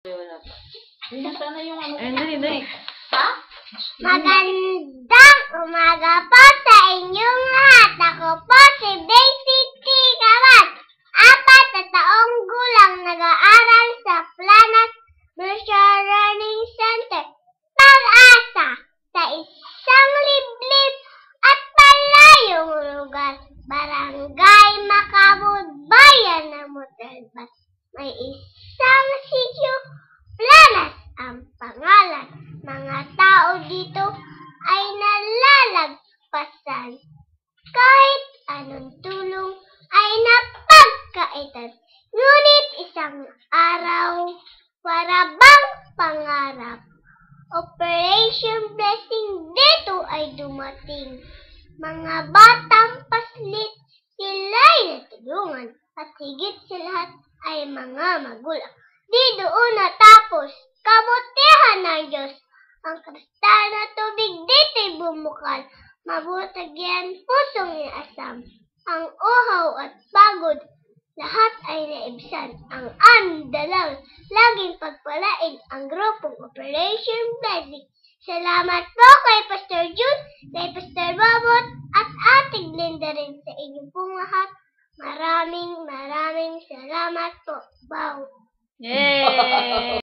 Yun na sana yung ano. Ayun, dali. Ha? Magandang umaga po sa inyong lahat. Ako po si Daisy T. Kawan. 4 na taong gulang, nag-aaral sa Planas Virtual Learning Center, Pag-asa, sa isang liblib at malayong lugar, Barangay Makabud, Bayan ng Montalban. May isang sitio, Planas ang pangalan. Mga tao dito ay nalalagpasan. Kahit anong tulong ay napagkaitan. Ngunit isang araw, para bang pangarap, Operation Blessing dito ay dumating. Mga batang paslit, sila'y natulungan. At higit sa lahat ay mga magulang. Di doon natapos, kabutihan ng Diyos. Ang kristal na tubig dito'y bumukal. Mabutag yan, pusong inasam. Ang uhaw at pagod, lahat ay naibsan. Ang andalang, laging pagpalain ang grupong Operation Blessing. Salamat po kay Pastor Jun, kay Pastor Bobot, at Ating Linda rin sa inyo pong lahat. Maraming salamat po. Wow! Yay!